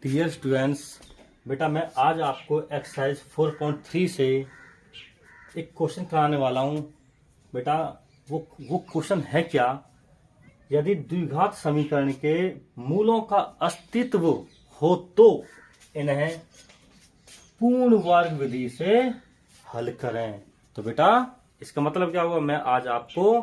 Dear students, बेटा मैं आज आपको एक्सरसाइज 4.3 से एक क्वेश्चन कराने वाला हूँ। बेटा वो क्वेश्चन है क्या, यदि द्विघात समीकरण के मूलों का अस्तित्व हो तो इन्हें पूर्ण वर्ग विधि से हल करें। तो बेटा इसका मतलब क्या हुआ, मैं आज आपको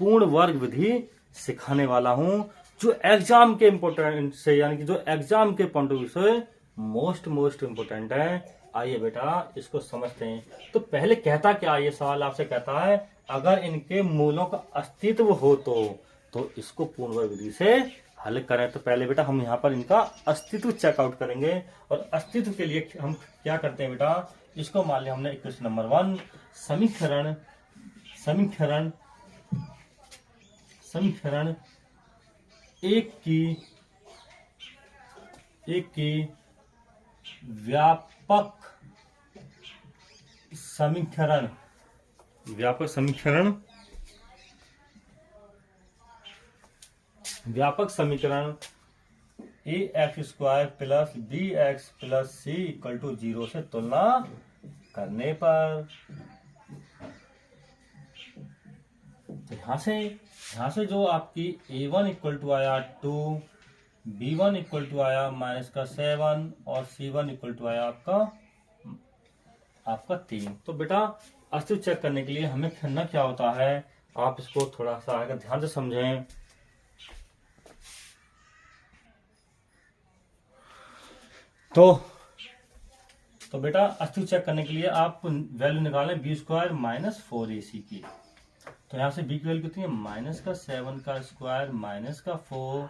पूर्ण वर्ग विधि सिखाने वाला हूं जो एग्जाम के इंपोर्टेंट से, यानी कि जो एग्जाम के पॉइंट ऑफ व्यू से मोस्ट इंपोर्टेंट है। आइए बेटा इसको समझते हैं। तो पहले कहता क्या, ये सवाल आपसे कहता है अगर इनके मूलों का अस्तित्व हो तो इसको पूर्ण वर्ग विधि से हल करें। तो पहले बेटा हम यहाँ पर इनका अस्तित्व चेकआउट करेंगे, और अस्तित्व के लिए हम क्या करते हैं बेटा, इसको मान लिया हमने इक्वेशन नंबर 1 समीकरण एक की व्यापक समीकरण ax² plus bx plus c equal to 0 से तुलना करने पर, यहां से जो आपकी a1 इक्वल टू आया 2, b1 इक्वल टू आया -7 और c1 इक्वल टू आया आपका 3। तो बेटा अस्तित्व चेक करने के लिए हमें करना क्या होता है, आप इसको थोड़ा सा अगर ध्यान से समझें। तो बेटा अस्तित्व चेक करने के लिए आप वैल्यू निकालें b² -4ac की। तो यहाँ से b की वैल्यू कितनी है, -7²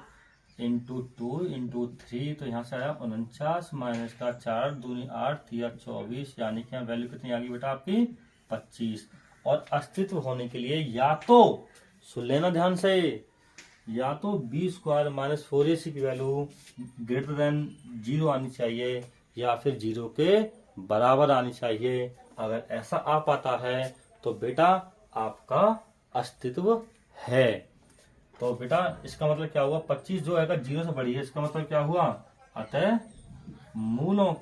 इंटू 2 इंटू 3, तो यहाँ से आया 49 -4 दूनी 8 या 24, यानी कि यहाँ वैल्यू कितनी आ गई बेटा आपकी 25। और अस्तित्व होने के लिए या तो सुन लेना ध्यान से, या तो b² -4ac की वैल्यू ग्रेटर देन 0 आनी चाहिए या फिर 0 के बराबर आनी चाहिए। अगर ऐसा आ पाता है तो बेटा आपका अस्तित्व है। तो बेटा इसका मतलब क्या हुआ, 25 जो है 0 से बड़ी है, इसका मतलब क्या हुआ, अतः मूलों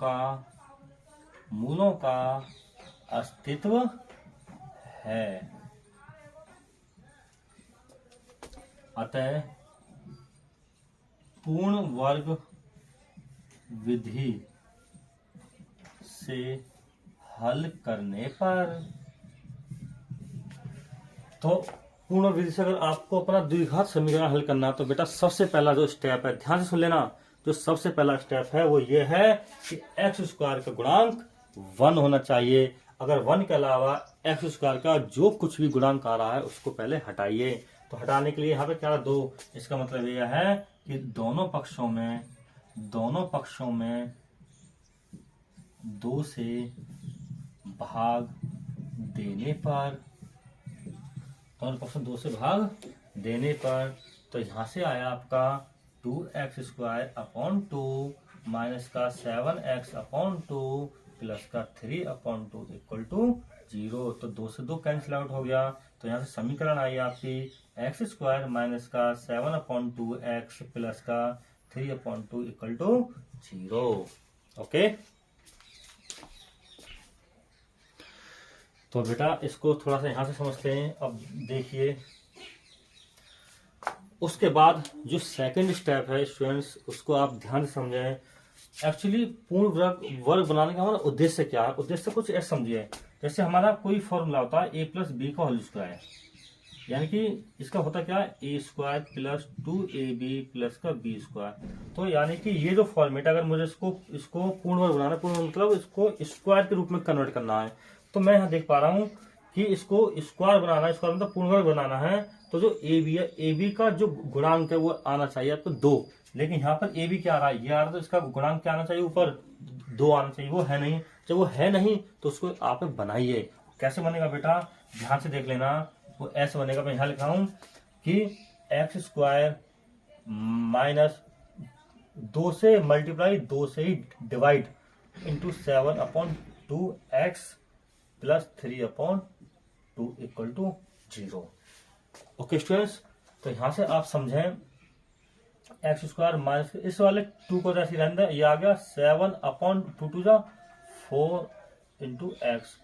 का अस्तित्व है। अतः पूर्ण वर्ग विधि से हल करने पर, तो पूर्ण विधि से अगर आपको अपना द्विघात समीकरण हल करना तो बेटा सबसे पहला जो स्टेप है, ध्यान से सुन लेना, जो सबसे पहला स्टेप है वो ये है कि x² का गुणांक 1 होना चाहिए। अगर 1 के अलावा x² का जो कुछ भी गुणांक आ रहा है उसको पहले हटाइए। तो हटाने के लिए यहाँ पे क्या 2, इसका मतलब यह है कि दोनों पक्षों में 2 से भाग देने पर, दोनों पक्षों 2 से भाग देने पर, तो यहाँ से आया आपका 2x² अपॉन 2 माइनस का 7x अपॉन 2 प्लस का 3 अपॉन 2 इक्वल टू 0। तो 2 से 2 कैंसिल आउट हो गया। तो यहाँ से समीकरण आई आपकी x² माइनस का 7 अपॉन 2x प्लस का 3 अपॉन 2 इक्वल टू 0। ओके, तो बेटा इसको थोड़ा सा यहां से समझते हैं। अब देखिए उसके बाद जो सेकंड स्टेप है स्टूडेंट्स, उसको आप ध्यान से समझें। एक्चुअली पूर्ण वर्ग बनाने का हमारा उद्देश्य क्या है, उद्देश्य कुछ ऐसा समझिए, जैसे हमारा कोई फॉर्मूला होता है a प्लस बी का होल स्क्वायर, यानी कि इसका होता क्या है a² प्लस 2ab प्लस का b²। तो यानी कि ये जो फॉर्मेट, अगर मुझे इसको पूर्ण वर्ग बनाना है, पूर्ण मतलब इसको स्क्वायर के रूप में कन्वर्ट करना है, तो मैं यहाँ देख पा रहा हूँ कि इसको स्क्वायर बनाना है, स्क्वायर मतलब पूर्ण वर्ग बनाना है। तो जो ए बी है, ए बी का जो गुणांक है वो आना चाहिए आपको 2, लेकिन यहाँ पर ए बी क्या आ रहा है, ये आ रहा है, तो इसका गुणांक क्या आना चाहिए, ऊपर 2 आना चाहिए, वो है नहीं। जब वो है नहीं तो उसको आप बनाइए। कैसे बनेगा बेटा, ध्यान से देख लेना, वो ऐसे बनेगा। मैं यहाँ लिखा हूँ कि x² माइनस 2 से मल्टीप्लाई 2 से ही divide into 7 upon 2x plus 3 upon 2 equal to 0। Okay students, तो यहां से आप समझें एक्स स्क्वायर माइनस, इस वाले 2 को जैसे रहने दें, ये आ गया 7/2 टू जा 4 into x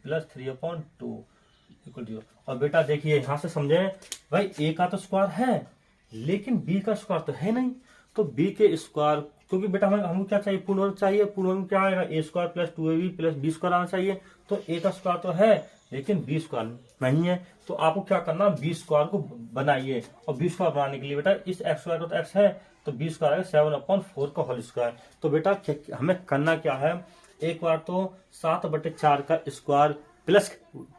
plus 3/2 equal to. और बेटा देखिए यहां से समझे भाई, ए का तो स्क्वायर है लेकिन बी का स्क्वायर तो है नहीं, तो बी के स्क्वायर, क्योंकि बेटा हमें हमको क्या चाहिए, पूर्ण वर्ग चाहिए। पूर्ण वर्ग में क्या आएगा, A square plus 2ab plus B square आना चाहिए। तो ए का स्क्वायर तो है लेकिन बी स्क्वायर नहीं है, तो आपको क्या करना, बी स्क्वायर को बनाइए। और बी स्क्वायर बनाने के लिए बेटा इस एक्स स्क्वायर को तो एक्स है, तो बी स्क्वायर है 7/4 का होल स्क्वायर। तो बेटा हमें करना क्या है, एक बार तो 7/4 का स्क्वायर प्लस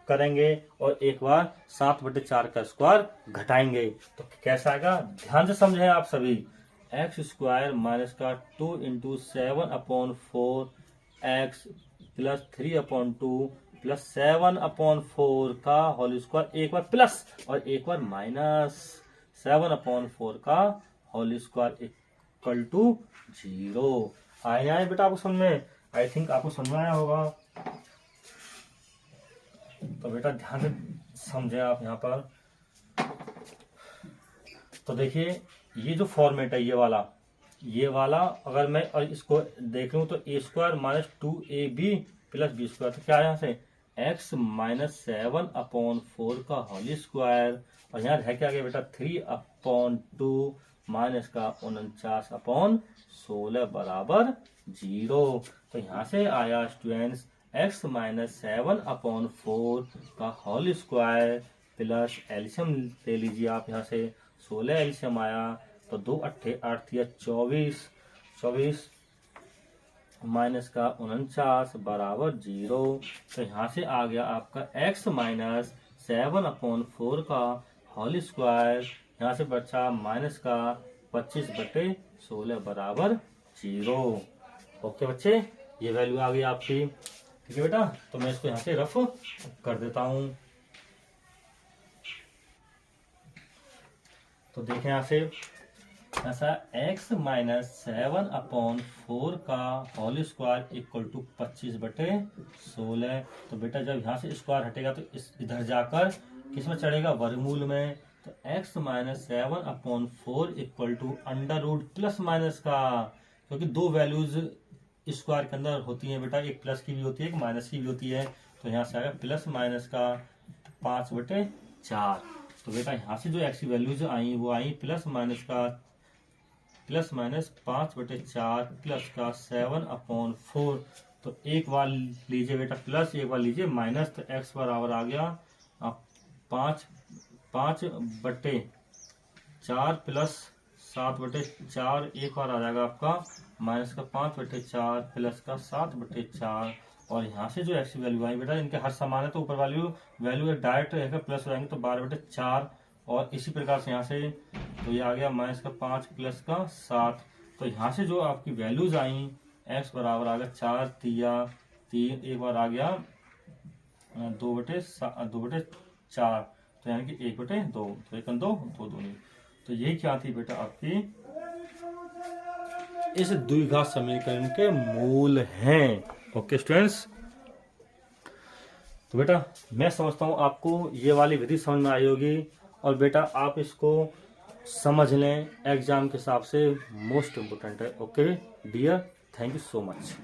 करेंगे और एक बार 7/4 का स्क्वायर घटाएंगे। तो कैसा आएगा, ध्यान से समझे आप सभी। एक्स स्क्वायर माइनस का 2 इंटू 7/4 एक्स प्लस 3/2 प्लस 7/4 का होल स्क्वायर, एक बार प्लस और एक बार माइनस 7/4 का होल स्क्वायर इक्वल टू 0। आया बेटा आपको समझ में? आई थिंक आपको समझ में आया होगा। तो बेटा ध्यान से समझे आप यहाँ पर। तो देखिए ये जो फॉर्मेट है, ये वाला अगर मैं और इसको देख लूं तो A square minus 2ab plus B square, तो क्या है यहाँ से x माइनस 7/4 का होल स्क्वायर, और यहाँ रह क्या गया बेटा 3/2 माइनस का 49/16 बराबर 0। तो यहाँ से आया स्टूडेंट्स x माइनस 7/4 का होल स्क्वायर प्लस एल्शियम ले लीजिए आप, यहाँ से 16 एल्शियम आया, तो 2 8 8 24 24 माइनस का 49 बराबर 0। तो यहाँ से आ गया आपका x माइनस 7/4 का होल स्क्वायर, यहाँ से बचा माइनस का 25/16 बराबर 0। ओके बच्चे, ये वैल्यू आ गई आपकी। ठीक है बेटा, तो मैं इसको यहाँ से रफ कर देता हूँ। तो देखें यहाँ से ऐसा x माइनस 7/4 का होल स्क्वायर इक्वल टू 25/16। तो बेटा जब यहाँ से स्क्वायर हटेगा तो इस इधर जाकर किस में चढ़ेगा, वर्गमूल में। तो x minus 7/4 equal to under root plus minus का, क्योंकि दो वैल्यूज स्क्वायर के अंदर होती हैं बेटा, एक प्लस की भी होती है एक माइनस की भी होती है। तो यहाँ से आएगा प्लस माइनस का 5/4। तो बेटा यहाँ से जो एक्स की वैल्यूज आई वो आई प्लस माइनस 5/4 प्लस का 7/4। तो एक बार लीजिए बेटा प्लस, एक बार लीजिए माइनस, तो एक्स बराबर आ गया 5/4 प्लस 7/4, एक बार आ जाएगा आपका माइनस का 5/4 प्लस का 7/4। और यहाँ से जो एक्स की वैल्यू आई बेटा, इनके हर समान है तो ऊपर वैल्यू डायरेक्ट रहेगा, प्लस हो जाएंगे तो 12/4। और इसी प्रकार से यहाँ से तो ये आ गया माइनस का 5 प्लस का 7। तो यहाँ से जो आपकी वैल्यूज आई x बराबर आ गया 4 3 3, एक बार आ गया 2/4, तो यानी कि 1/2, तो 1 2 2 2 नहीं। तो यही क्या थी बेटा आपकी इस द्विघात समीकरण के मूल हैं। ओके स्टूडेंट्स, तो बेटा मैं समझता हूँ आपको ये वाली विधि समझ में आई होगी, और बेटा आप इसको समझ लें, एग्जाम के हिसाब से मोस्ट इम्पोर्टेंट है। Okay dear, thank you so much.